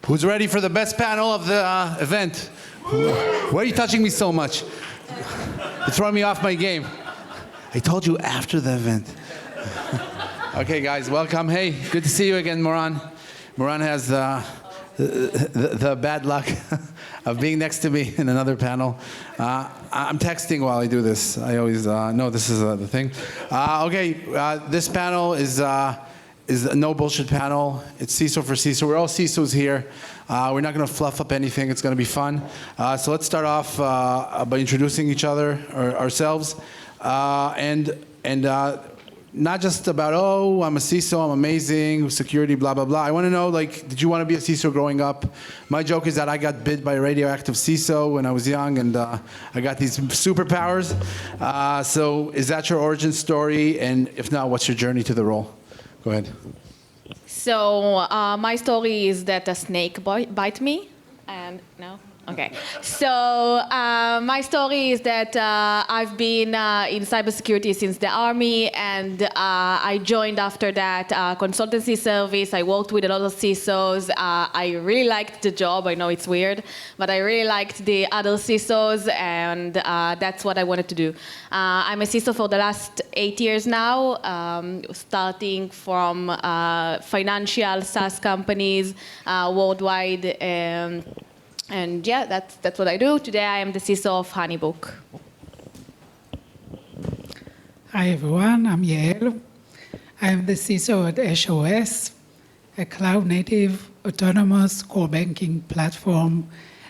Who's ready for the best panel of the event? Why are you touching me so much? You're throwing me off my game. I told you after the event. Okay, guys, welcome. Hey, good to see you again, Moran. Moran has the bad luck of being next to me in another panel. I'm texting while I do this. I always know this is the thing. This panel is a no bullshit panel. It's CISO for CISO. We're all CISOs here. We're not going to fluff up anything. It's going to be fun. So let's start off by introducing each other or ourselves, and not just about, oh, I'm a CISO, I'm amazing, security, blah, blah, blah. I want to know, like, did you want to be a CISO growing up? My joke is that I got bit by a radioactive CISO when I was young, and I got these superpowers. So is that your origin story? And if not, what's your journey to the role? Go ahead. So my story is that a snake bite me, and no? Okay. So my story is that I've been in cybersecurity since the army, and I joined after that consultancy service. I worked with a lot of CISOs. I really liked the job. I know it's weird, but I really liked the other CISOs, and that's what I wanted to do. I'm a CISO for the last 8 years now, starting from financial SaaS companies worldwide. And yeah, that's what I do. Today I am the CISO of HoneyBook. Hi everyone, I'm Yael. I'm the CISO at eshOS, a cloud-native autonomous core banking platform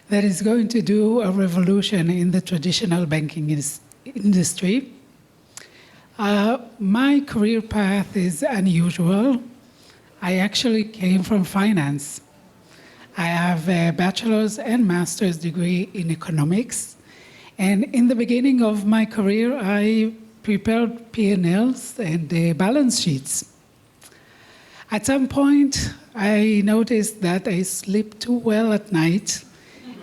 that is going to do a revolution in the traditional banking industry. My career path is unusual. I actually came from finance. I have a bachelor's and master's degree in economics. And in the beginning of my career, I prepared P&Ls and balance sheets. At some point, I noticed that I sleep too well at night,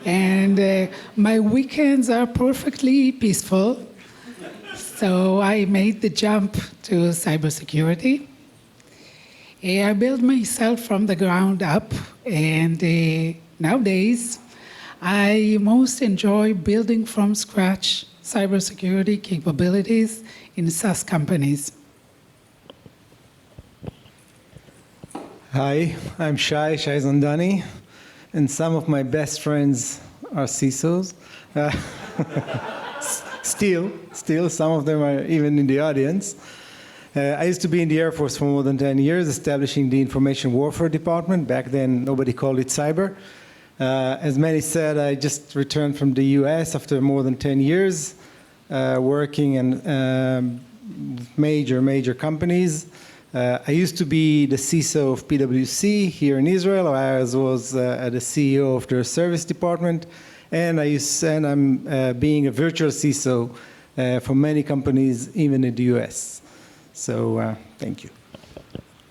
and my weekends are perfectly peaceful. So I made the jump to cybersecurity. I built myself from the ground up, and nowadays, I most enjoy building from scratch cybersecurity capabilities in SaaS companies. Hi, I'm Shay Zandani, and some of my best friends are CISOs. Still, some of them are even in the audience. I used to be in the Air Force for more than 10 years, establishing the Information Warfare Department. Back then, nobody called it cyber. As many said, I just returned from the US after more than 10 years, working in major companies. I used to be the CISO of PwC here in Israel. I was the CEO of their service department. And I'm being a virtual CISO for many companies, even in the US. So, thank you.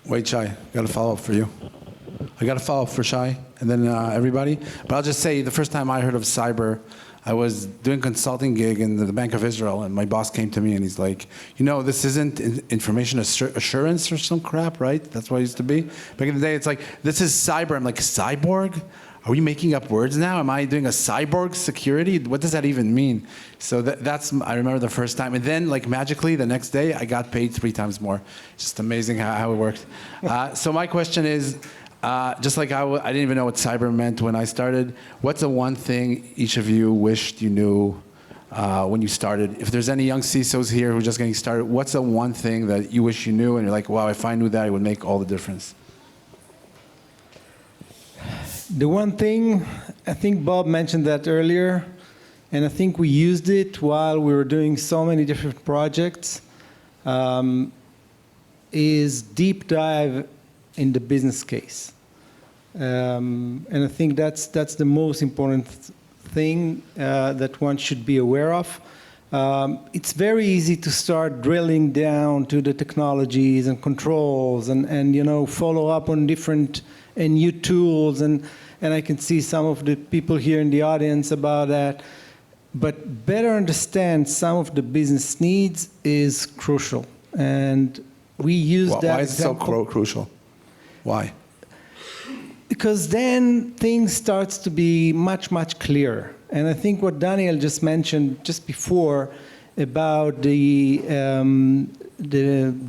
Wait, Shay, I got a follow-up for you. I got a follow-up for Shay, and then everybody. But I'll just say, the first time I heard of cyber, I was doing a consulting gig in the Bank of Israel, and my boss came to me, and he's like, you know, this isn't information assurance or some crap, right? That's what it used to be. Back in the day, it's like, this is cyber. I'm like, cyborg? Are we making up words now? Am I doing a cyborg security? What does that even mean? So that's, I remember the first time. And then, like, magically, the next day, I got paid 3 times more. It's just amazing how it worked. So my question is, just like I didn't even know what cyber meant when I started, what's the one thing each of you wished you knew when you started? If there's any young CISOs here who are just getting started, what's the one thing that you wish you knew and you're like, wow, if I knew that, it would make all the difference? The one thing, I think Bob mentioned that earlier, and I think we used it while we were doing so many different projects, is deep dive in the business case. And I think that's the most important thing that one should be aware of. It's very easy to start drilling down to the technologies and controls and you know, follow up on different and new tools, and I can see some of the people here in the audience about that. But better understand some of the business needs is crucial, and we use that. Why is it so crucial? Why? because then things starts to be much, much clearer. And I think what Daniel just mentioned just before about the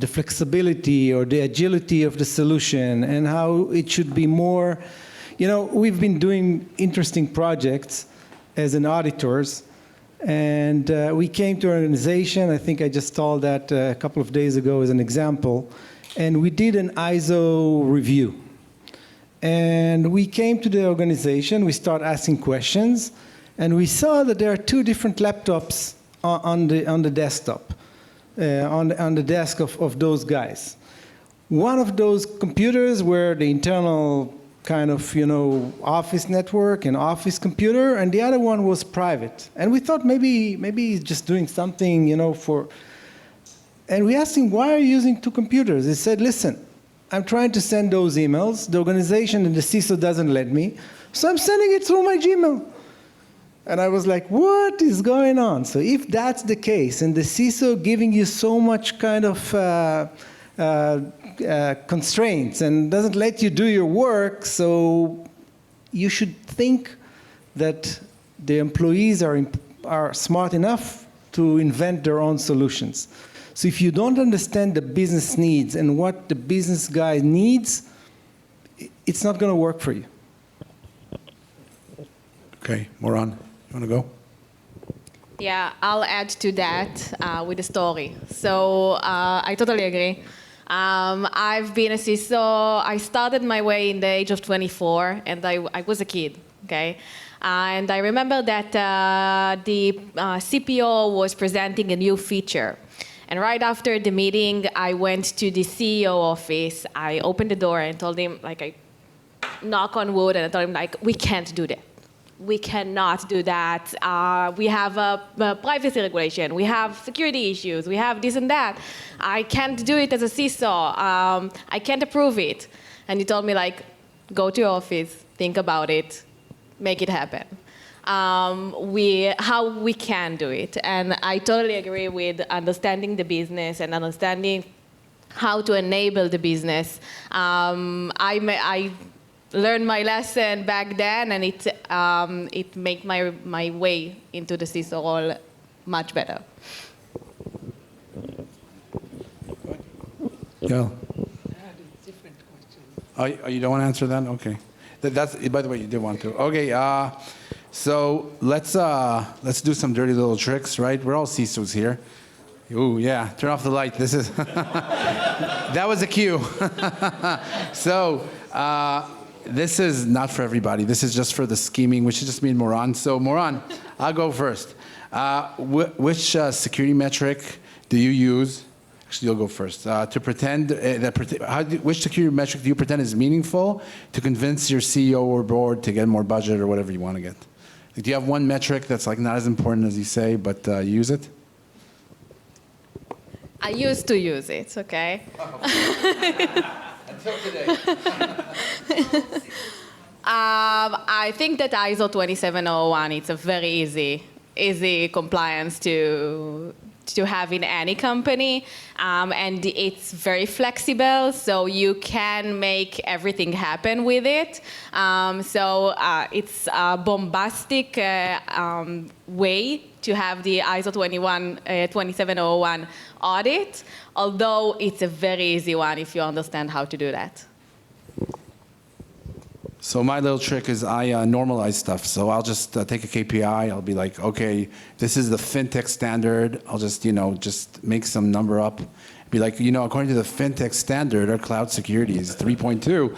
flexibility or the agility of the solution and how it should be more, we've been doing interesting projects as an auditors, and we came to an organization, I think I just told that a couple of days ago as an example, and we did an ISO review. And we came to the organization, we started asking questions, and we saw that there are two different laptops on the desktop, on the desk of those guys. One of those computers were the internal kind of, office network and office computer, and the other one was private. And we thought maybe he's just doing something, for... And we asked him, why are you using two computers? He said, listen, I'm trying to send those emails. The organization and the CISO doesn't let me, so I'm sending it through my Gmail. And I was like, what is going on? So if that's the case, and the CISO giving you so much kind of constraints and doesn't let you do your work, so you should think that the employees are smart enough to invent their own solutions. So if you don't understand the business needs and what the business guy needs, it's not going to work for you. Okay, Moran, you want to go? Yeah, I'll add to that with a story. So I totally agree. I've been a CISO. I started my way in the age of 24, and I was a kid, okay? And I remember that the CPO was presenting a new feature. And right after the meeting, I went to the CEO office. I opened the door and told him, I knock on wood, and I told him, we can't do that. We cannot do that. We have a privacy regulation. We have security issues. We have this and that. I can't do it as a CISO. I can't approve it. And he told me, go to your office, think about it, make it happen. How we can do it. And I totally agree with understanding the business and understanding how to enable the business. I learned my lesson back then, and it made my way into the CISO role much better. Yeah. Oh, you don't want to answer that? Okay. That's, by the way, you did want to. Okay. So let's do some dirty little tricks, right? We're all CISOs here. Ooh, yeah. Turn off the light. This is that was a cue. So. This is not for everybody. This is just for the scheming, which is just me and Moran. So Moran, I'll go first. Which security metric do you use? Actually, you'll go first. To pretend which security metric do you pretend is meaningful to convince your CEO or board to get more budget or whatever you want to get? Do you have one metric that's not as important as you say, but you use it? I used to use it. Okay. Until today. I think that ISO 27001, it's a very easy compliance to have in any company, and it's very flexible, so you can make everything happen with it. So it's a bombastic way to have the ISO 27001 audit, although it's a very easy one if you understand how to do that. So my little trick is I normalize stuff. So I'll just take a KPI. I'll be like, okay, this is the fintech standard. I'll just, just make some number up. Be like, according to the fintech standard, our cloud security is 3.2.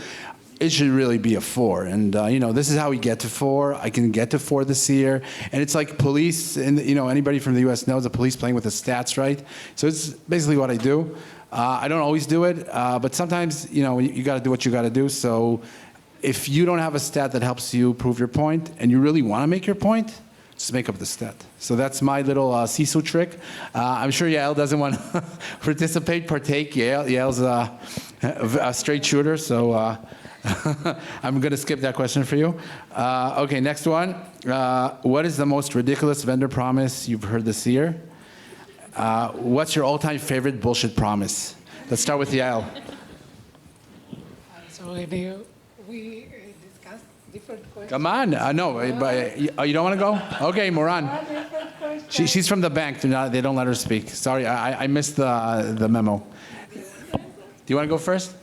It should really be a 4. And, this is how we get to 4. I can get to 4 this year. And it's like police, and, anybody from the U.S. knows the police playing with the stats, right? So it's basically what I do. I don't always do it, but sometimes, you got to do what you got to do. So if you don't have a stat that helps you prove your point, and you really want to make your point, just make up the stat. So that's my little CISO trick. I'm sure Yael doesn't want to partake. Yael's a straight shooter, so I'm going to skip that question for you. Okay, next one. What is the most ridiculous vendor promise you've heard this year? What's your all-time favorite bullshit promise? Let's start with Yael. So discuss different questions. Come on. No, but, you don't want to go? Okay, Moran. She's from the bank. They don't let her speak. Sorry, I missed the memo. Do you want to go first?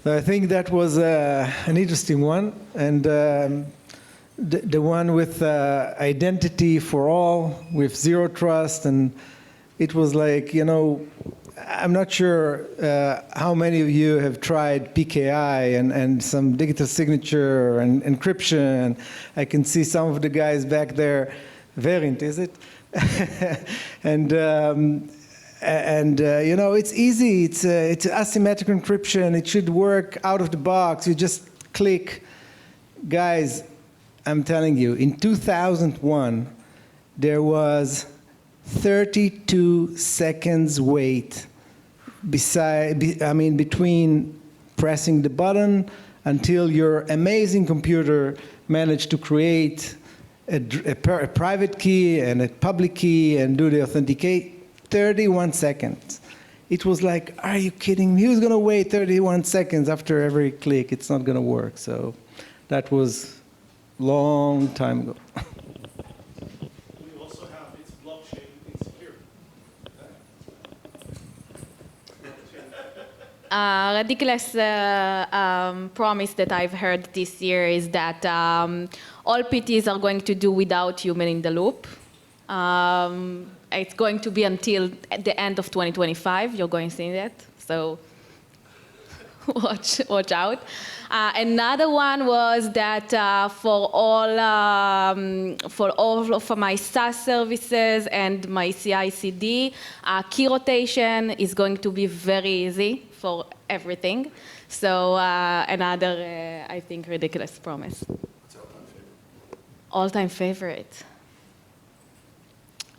I think that was an interesting one, and the one with identity for all, with zero trust, and it was like, you know, I'm not sure how many of you have tried PKI and some digital signature and encryption. I can see some of the guys back there. Variant, is it? And you know, it's easy. It's asymmetric encryption. It should work out of the box. You just click. Guys, I'm telling you, in 2001, there was 32 seconds wait between pressing the button until your amazing computer managed to create a private key and a public key and do the authenticate. 31 seconds. It was like, are you kidding me? Who's going to wait 31 seconds after every click? It's not going to work. So that was a long time ago. We also have its blockchain insecurity. Ridiculous promise that I've heard this year is that all PTs are going to do without human in the loop. It's going to be until the end of 2025. You're going to see that, so watch out. Another one was that for my SaaS services and my CI/CD, key rotation is going to be very easy for everything. So another, I think, ridiculous promise. What's your All-time favorite.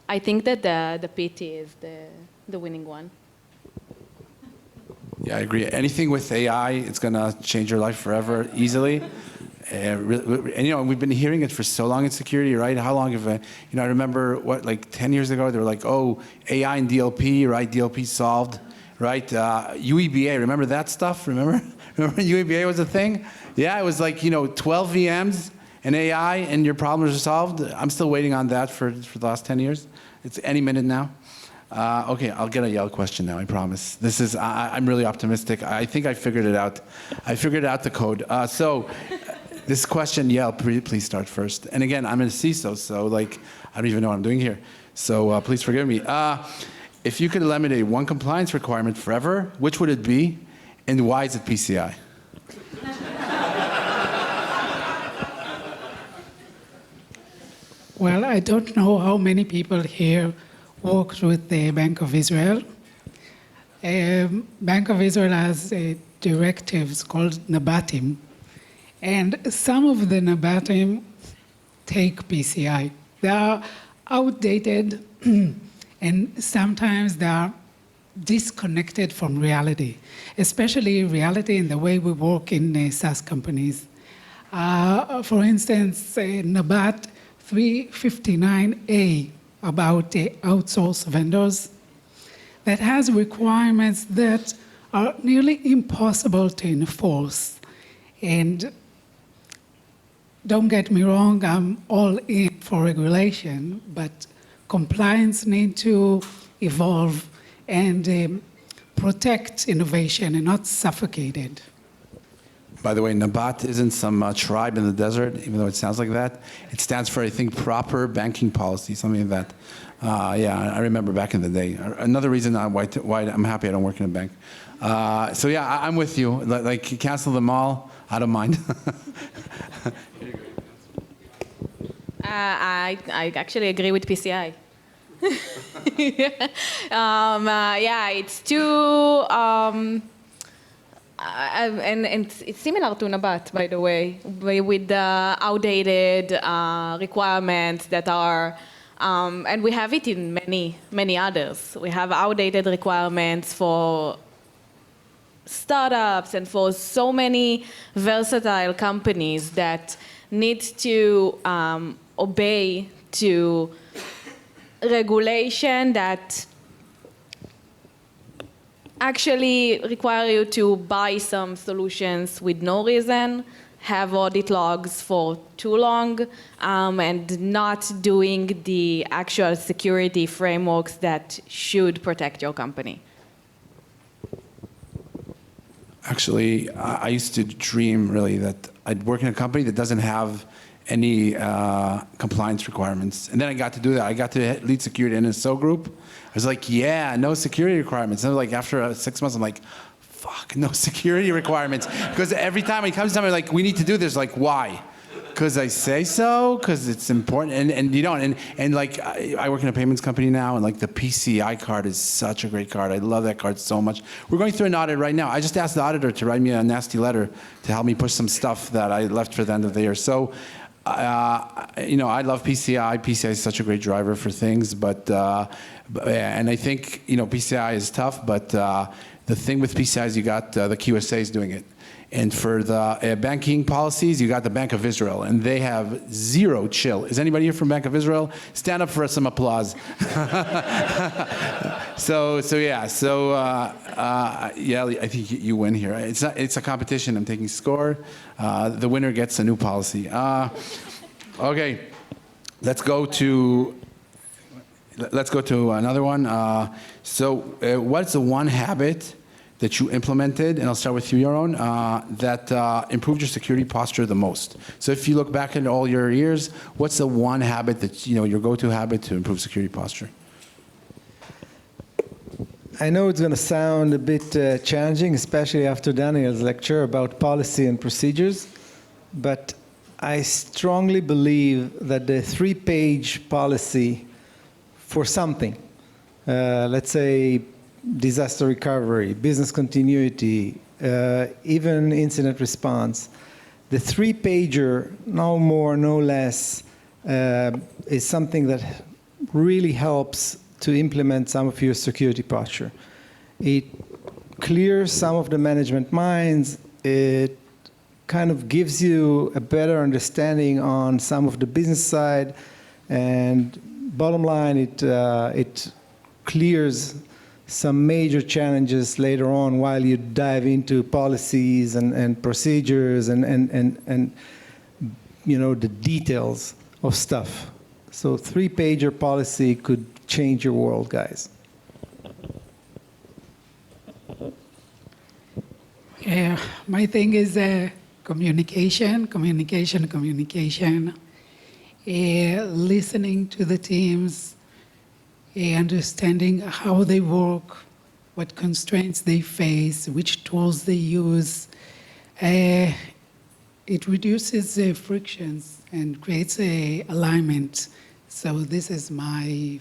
I think that the PT is the winning one. Yeah, I agree. Anything with AI, it's going to change your life forever, easily. And, you know, we've been hearing it for so long in security, right? How long have, you know, I remember, like 10 years ago, they were like, oh, AI and DLP, right? DLP solved, right? UEBA, remember that stuff? Remember UEBA was a thing? Yeah, it was like, you know, 12 VMs and AI, and your problems are solved. I'm still waiting on that for the last 10 years. It's any minute now. Okay, I'll get a Yael question now, I promise. This is, I'm really optimistic. I think I figured it out. I figured out the code. So this question, Yael, please start first. And again, I'm a CISO, so like, I don't even know what I'm doing here. So please forgive me. If you could eliminate one compliance requirement forever, which would it be? And why is it PCI? Well, I don't know how many people here worked with the Bank of Israel. Bank of Israel has directives called Nabatim, and some of the Nabatim take PCI. They are outdated, and sometimes they are disconnected from reality, especially reality in the way we work in SaaS companies. For instance, Nabat 359A about outsourced vendors that has requirements that are nearly impossible to enforce. And don't get me wrong, I'm all in for regulation, but compliance needs to evolve and protect innovation and not suffocate it. By the way, Nabat isn't some tribe in the desert, even though it sounds like that. It stands for, I think, proper banking policy, something like that. Yeah, I remember back in the day. Another reason why I'm happy I don't work in a bank. So yeah, I'm with you. Like, cancel them all. I don't mind. I actually agree with PCI. Yeah, it's too... and it's similar to Nabat, by the way, with the outdated requirements that are, and we have it in many others. We have outdated requirements for startups and for so many versatile companies that need to obey to regulation that actually require you to buy some solutions with no reason, have audit logs for too long, and not doing the actual security frameworks that should protect your company. Actually, I used to dream really that I'd work in a company that doesn't have any compliance requirements. And then I got to do that. I got to lead security in a NSO group. I was like, yeah, no security requirements. And like after 6 months, I'm like, fuck, no security requirements. Because every time it comes to something like, we need to do this, like, why? Because I say so, because it's important, and you don't. And like, I work in a payments company now, and like the PCI card is such a great card. I love that card so much. We're going through an audit right now. I just asked the auditor to write me a nasty letter to help me push some stuff that I left for the end of the year. So, you know, I love PCI. PCI is such a great driver for things, but and I think, you know, PCI is tough, but the thing with PCI is you got the QSAs doing it. And for the banking policies, you got the Bank of Israel, and they have zero chill. Is anybody here from Bank of Israel? Stand up for some applause. Yeah. I think you win here. It's a competition. I'm taking score. The winner gets a new policy. Okay, let's go to another one. What's the one habit that you implemented, and I'll start with you, Yaron, that improved your security posture the most? So if you look back at all your years, what's the one habit that, you know, your go-to habit to improve security posture? I know it's going to sound a bit challenging, especially after Daniel's lecture about policy and procedures, but I strongly believe that the 3-page policy for something, let's say disaster recovery, business continuity, even incident response, the 3-pager, no more, no less, is something that really helps to implement some of your security posture. It clears some of the management minds. It kind of gives you a better understanding on some of the business side, and bottom line, it clears some major challenges later on while you dive into policies and procedures and you know, the details of stuff. So 3-pager policy could change your world, guys. Yeah, my thing is communication. Listening to the teams, understanding how they work, what constraints they face, which tools they use. It reduces frictions and creates alignment. So this is my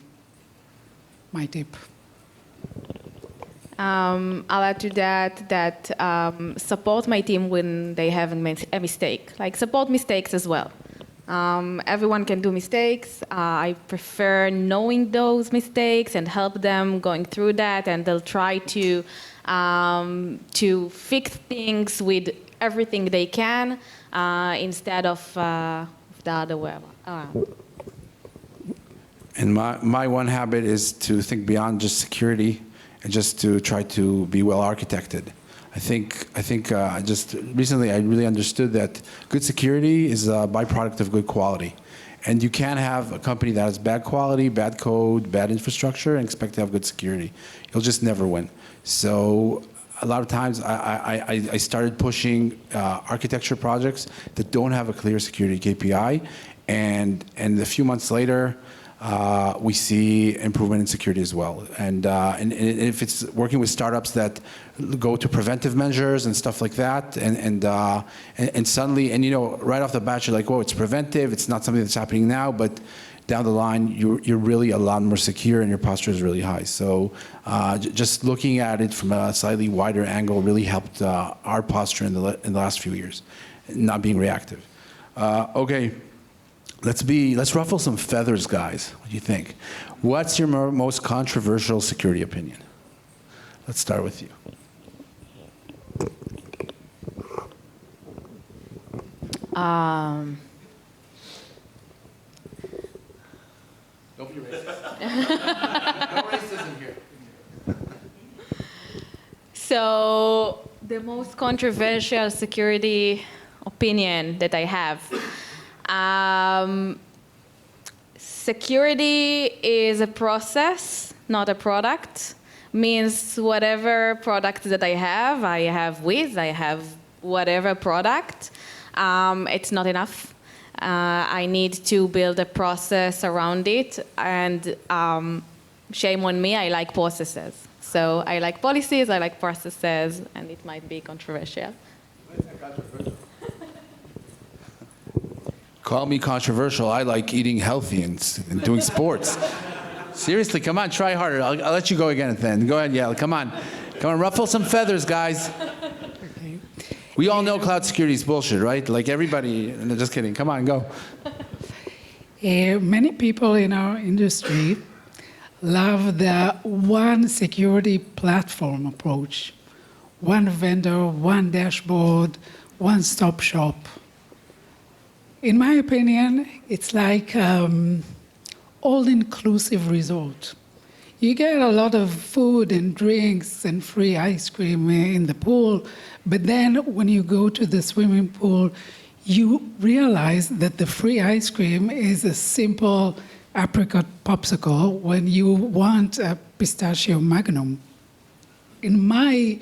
tip. I'll add to that support my team when they have a mistake. Like, support mistakes as well. Everyone can do mistakes. I prefer knowing those mistakes and help them going through that, and they'll try to fix things with everything they can instead of the other way around. And my one habit is to think beyond just security and just to try to be well architected. I think just recently I really understood that good security is a byproduct of good quality. And you can't have a company that has bad quality, bad code, bad infrastructure, and expect to have good security. You'll just never win. So a lot of times I started pushing architecture projects that don't have a clear security KPI. And a few months later, we see improvement in security as well. And if it's working with startups that go to preventive measures and stuff like that, and suddenly, and you know, right off the bat, you're like, whoa, it's preventive, it's not something that's happening now, but down the line, you're really a lot more secure and your posture is really high. So just looking at it from a slightly wider angle really helped our posture in the last few years, not being reactive. Okay. Let's ruffle some feathers, guys. What do you think? What's your most controversial security opinion? Let's start with you. Don't be racist. No racism here. So the most controversial security opinion that I have. Security is a process, not a product. Means whatever product that I have Wiz, I have whatever product. It's not enough. I need to build a process around it, and shame on me, I like processes. So I like policies, I like processes, and it might be controversial. Call me controversial. I like eating healthy and doing sports. Seriously, come on, try harder. I'll let you go again then. Go ahead, Yael. Come on. Come on, ruffle some feathers, guys. Okay. We all know cloud security is bullshit, right? Like everybody, no, just kidding. Come on, go. Many people in our industry love the one security platform approach. One vendor, one dashboard, one-stop shop. In my opinion, it's like all-inclusive resort. You get a lot of food and drinks and free ice cream in the pool, but then when you go to the swimming pool, you realize that the free ice cream is a simple apricot popsicle when you want a pistachio magnum. In my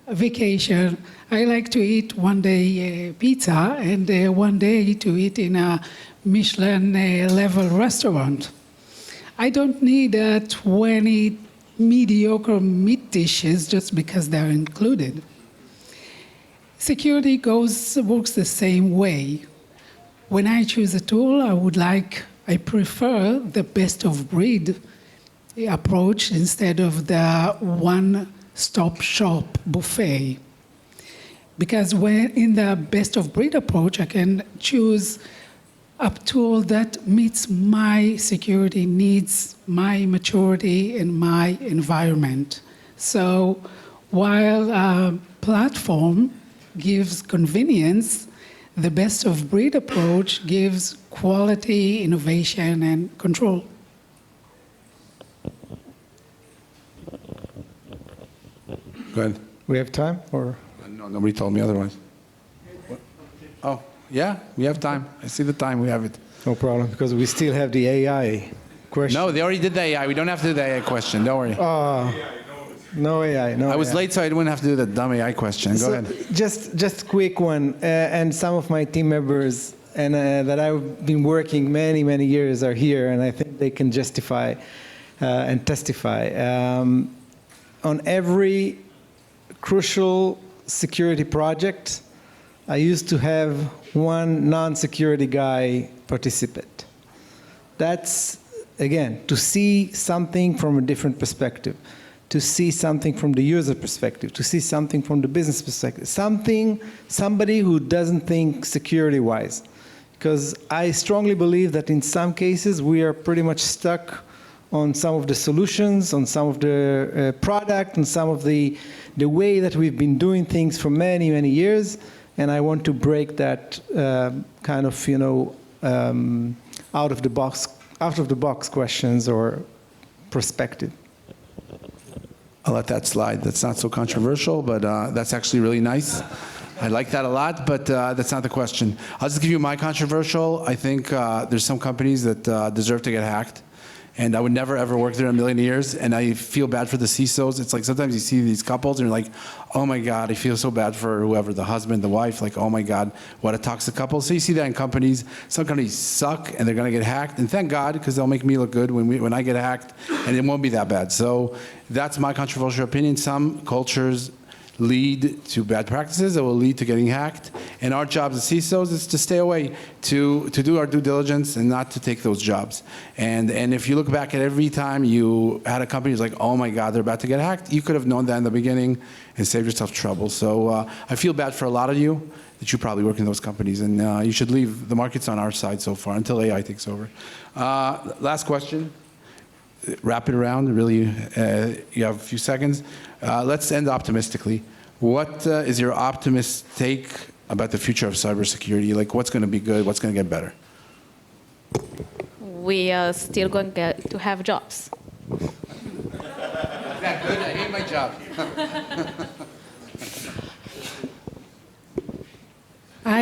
vacation, I like to eat one day pizza and one day to eat in a Michelin level restaurant. I don't need 20 mediocre meat dishes just because they're included. Security works the same way. When I choose a tool, I prefer the best of breed approach instead of the one-stop shop buffet. Because when in the best of breed approach, I can choose a tool that meets my security needs, my maturity, and my environment. So while a platform gives convenience, the best of breed approach gives quality, innovation, and control. Go ahead. We have time, or? No, nobody told me otherwise. What? Oh, yeah, we have time. I see the time, we have it. No problem, because we still have the AI question. No, they already did the AI. We don't have to do the AI question. Don't worry. No AI, no I was AI. late, so I didn't have to do the dumb AI question. Go ahead. Just quick one, and some of my team members and that I've been working many years are here, and I think they can justify and testify. On every crucial security project, I used to have one non-security guy participate. That's, again, to see something from a different perspective, to see something from the user perspective, to see something from the business perspective, somebody who doesn't think security-wise. Because I strongly believe that in some cases we are pretty much stuck on some of the solutions, on some of the product, and some of the way that we've been doing things for many years. And I want to break that kind of, out of the box questions or perspective. I'll let that slide. That's not so controversial, but that's actually really nice. I like that a lot, but that's not the question. I'll just give you my controversial. I think there's some companies that deserve to get hacked. And I would never, ever work there in a million years. And I feel bad for the CISOs. It's like sometimes you see these couples and you're like, oh my God, I feel so bad for whoever, the husband, the wife, like, oh my God, what a toxic couple. So you see that in companies. Some companies suck and they're going to get hacked. And thank God, because they'll make me look good when I get hacked, and it won't be that bad. So that's my controversial opinion. Some cultures lead to bad practices that will lead to getting hacked. And our job as CISOs is to stay away, to do our due diligence and not to take those jobs. And if you look back at every time you had a company who's like, oh my God, they're about to get hacked, you could have known that in the beginning and saved yourself trouble. So I feel bad for a lot of you that you probably work in those companies, and you should leave. The market's on our side so far until AI takes over. Last question. Rapid round, really, you have a few seconds. Let's end optimistically. What is your optimist take about the future of cybersecurity? Like, what's going to be good? What's going to get better? We are still going to have jobs. Is that good? I hate my job.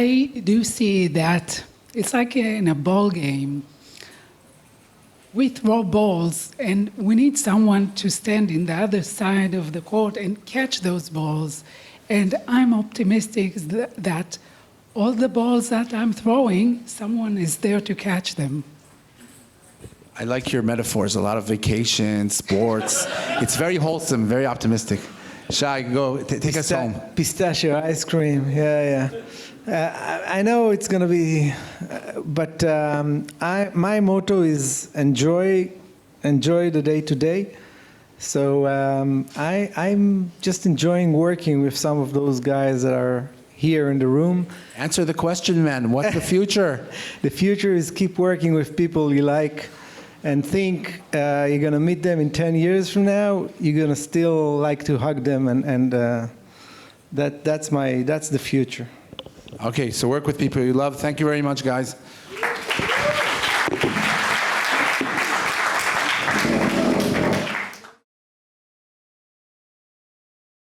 I do see that it's like in a ball game. We throw balls, and we need someone to stand in the other side of the court and catch those balls. And I'm optimistic that all the balls that I'm throwing, someone is there to catch them. I like your metaphors, a lot of vacation, sports. It's very wholesome, very optimistic. Shay, go, take us home. Pistachio ice cream, yeah. I know it's going to be, but my motto is enjoy the day to day. So I'm just enjoying working with some of those guys that are here in the room. Answer the question, man. What's the future? The future is keep working with people you like and think you're going to meet them in 10 years from now. You're going to still like to hug them, and that's the future. Okay, so work with people you love. Thank you very much, guys.